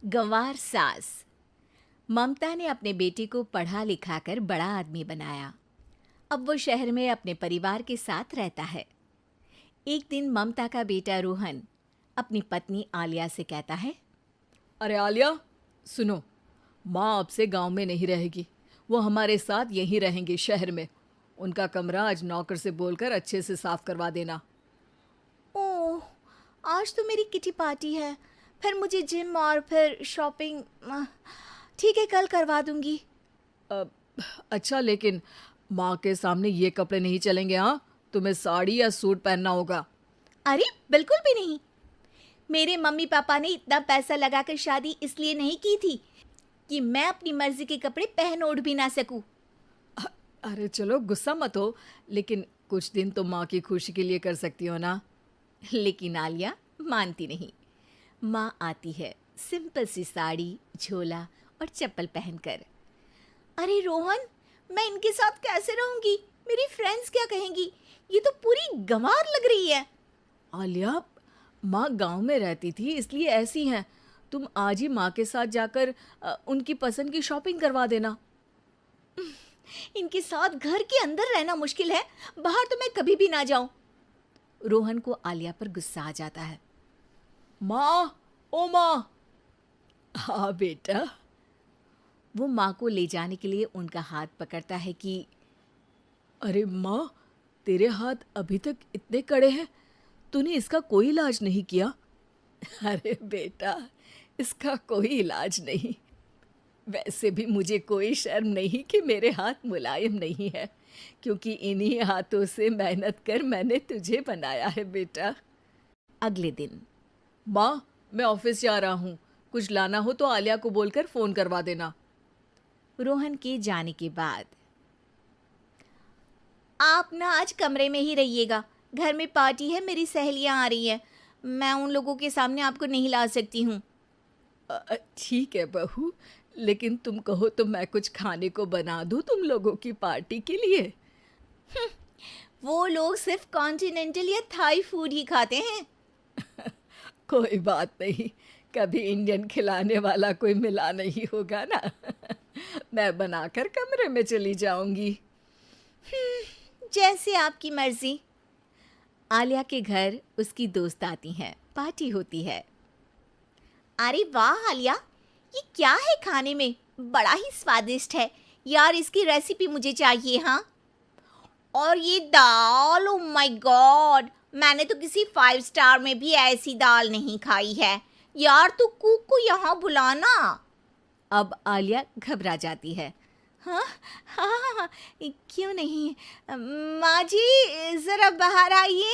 गंवार सास। ममता ने अपने बेटे को पढ़ा लिखाकर बड़ा आदमी बनाया। अब वो शहर में अपने परिवार के साथ रहता है। एक दिन ममता का बेटा रोहन अपनी पत्नी आलिया से कहता है, अरे आलिया, सुनो, माँ अब से गांव में नहीं रहेगी। वो हमारे साथ यहीं रहेंगी शहर में। उनका कमरा आज नौकर से बोलकर अच्छे से साफ करवा देना। ओह, आज तो मेरी किटी पार्टी है, फिर मुझे जिम और फिर शॉपिंग। ठीक है, कल करवा दूंगी। अ, अच्छा, लेकिन माँ के सामने ये कपड़े नहीं चलेंगे। हाँ, तुम्हें साड़ी या सूट पहनना होगा। अरे बिल्कुल भी नहीं। मेरे मम्मी पापा ने इतना पैसा लगाकर शादी इसलिए नहीं की थी कि मैं अपनी मर्जी के कपड़े पहन ओढ़ भी ना सकूं। अरे चलो, गुस्सा मत हो, लेकिन कुछ दिन तो माँ की खुशी के लिए कर सकती हो ना। लेकिन आलिया मानती नहीं। माँ आती है सिंपल सी साड़ी, झोला और चप्पल पहनकर। अरे रोहन, मैं इनके साथ कैसे रहूंगी? मेरी फ्रेंड्स क्या कहेंगी? ये तो पूरी गंवार लग रही है। आलिया, माँ गांव में रहती थी इसलिए ऐसी हैं। तुम आज ही माँ के साथ जाकर उनकी पसंद की शॉपिंग करवा देना। इनके साथ घर के अंदर रहना मुश्किल है, बाहर तो मैं कभी भी ना जाऊं। रोहन को आलिया पर गुस्सा आ जाता है। माँ, ओ माँ। हाँ बेटा। वो माँ को ले जाने के लिए उनका हाथ पकड़ता है कि अरे माँ, तेरे हाथ अभी तक इतने कड़े हैं, तूने इसका कोई इलाज नहीं किया? अरे बेटा, इसका कोई इलाज नहीं। वैसे भी मुझे कोई शर्म नहीं कि मेरे हाथ मुलायम नहीं है, क्योंकि इन्हीं हाथों से मेहनत कर मैंने तुझे बनाया है बेटा। अगले दिन। माँ, मैं ऑफिस जा रहा हूँ। कुछ लाना हो तो आलिया को बोलकर फ़ोन करवा देना। रोहन के जाने के बाद, आप ना आज कमरे में ही रहिएगा, घर में पार्टी है, मेरी सहेलियां आ रही हैं, मैं उन लोगों के सामने आपको नहीं ला सकती हूँ। ठीक है बहू, लेकिन तुम कहो तो मैं कुछ खाने को बना दूँ तुम लोगों की पार्टी के लिए। वो लोग सिर्फ कॉन्टिनेंटल या थाई फूड ही खाते हैं। कोई बात नहीं, कभी इंडियन खिलाने वाला कोई मिला नहीं होगा ना। मैं बनाकर कमरे में चली जाऊंगी। जैसे आपकी मर्जी। आलिया के घर उसकी दोस्त आती हैं, पार्टी होती है। अरे वाह आलिया, ये क्या है खाने में? बड़ा ही स्वादिष्ट है यार, इसकी रेसिपी मुझे चाहिए। हाँ, और ये दाल, ओ माय गॉड, मैंने तो किसी 5 स्टार में भी ऐसी दाल नहीं खाई है यार। तू कुक को यहाँ बुलाना। अब आलिया घबरा जाती है। हाँ हाँ हाँ हाँ, क्यों नहीं। माँ जी ज़रा बाहर आइए।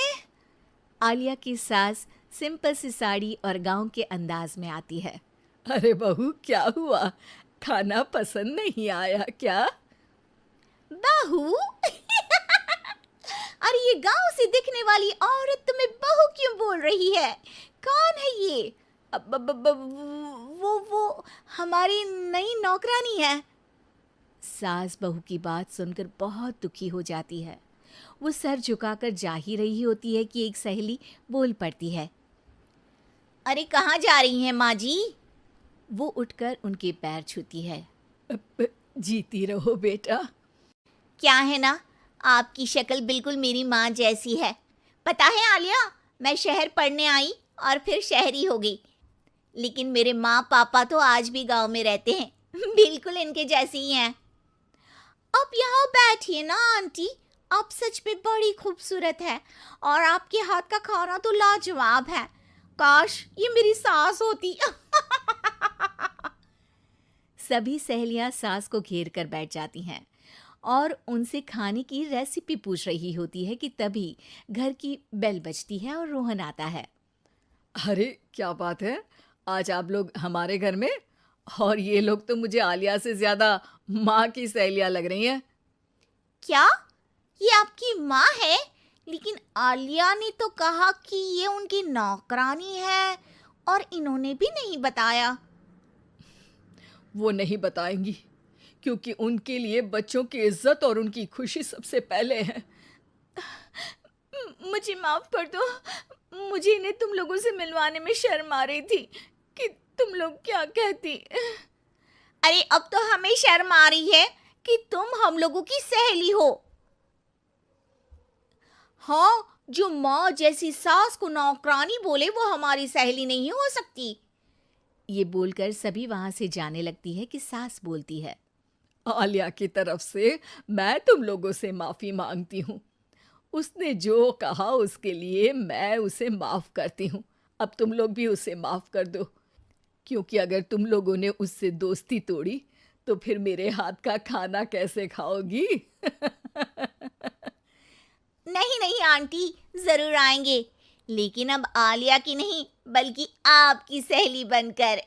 आलिया की सास सिंपल सी साड़ी और गांव के अंदाज में आती है। अरे बहू, क्या हुआ? खाना पसंद नहीं आया क्या? बहू? अरे ये गांव से दिखने वाली औरत तुम्हें बहू क्यों बोल रही है? कौन है ये? वो हमारी नई नौकरानी है। सास बहू की बात सुनकर बहुत दुखी हो जाती है। वो सर झुकाकर जा ही रही होती है कि एक सहेली बोल पड़ती है। अरे कहाँ जा रही हैं माँ जी? वो उठकर उनके पैर छूती है। जीती रहो बेटा। क्या है ना, आपकी शक्ल बिल्कुल मेरी माँ जैसी है। पता है आलिया, मैं शहर पढ़ने आई और फिर शहरी हो गई, लेकिन मेरे माँ पापा तो आज भी गांव में रहते हैं, बिल्कुल इनके जैसे ही हैं। आप यहाँ बैठिए ना आंटी, आप सच में बड़ी खूबसूरत है और आपके हाथ का खाना तो लाजवाब है। काश ये मेरी सास होती। सभी सहेलियां सास को घेर कर बैठ जाती हैं और उनसे खाने की रेसिपी पूछ रही होती है कि तभी घर की बेल बजती है और रोहन आता है। अरे क्या बात है, आज आप लोग हमारे घर में? और ये लोग तो मुझे आलिया से ज़्यादा माँ की सहेलियाँ लग रही हैं। क्या ये आपकी माँ है? लेकिन आलिया ने तो कहा कि ये उनकी नौकरानी है और इन्होंने भी नहीं बताया। वो नहीं बताएंगी, क्योंकि उनके लिए बच्चों की इज्जत और उनकी खुशी सबसे पहले है। मुझे माफ कर दो, मुझे इन्हें तुम लोगों से मिलवाने में शर्म आ रही थी। कि तुम लोग क्या कहती। अरे अब तो हमें शर्म आ रही है कि तुम हम लोगों की सहेली हो। हाँ, जो माँ जैसी सास को नौकरानी बोले वो हमारी सहेली नहीं हो सकती। ये बोलकर सभी वहां से जाने लगती है कि सास बोलती है, आलिया की तरफ से मैं तुम लोगों से माफ़ी मांगती हूँ। उसने जो कहा उसके लिए मैं उसे माफ़ करती हूँ। अब तुम लोग भी उसे माफ़ कर दो, क्योंकि अगर तुम लोगों ने उससे दोस्ती तोड़ी तो फिर मेरे हाथ का खाना कैसे खाओगी? नहीं नहीं आंटी, जरूर आएंगे, लेकिन अब आलिया की नहीं बल्कि आपकी सहेली बनकर।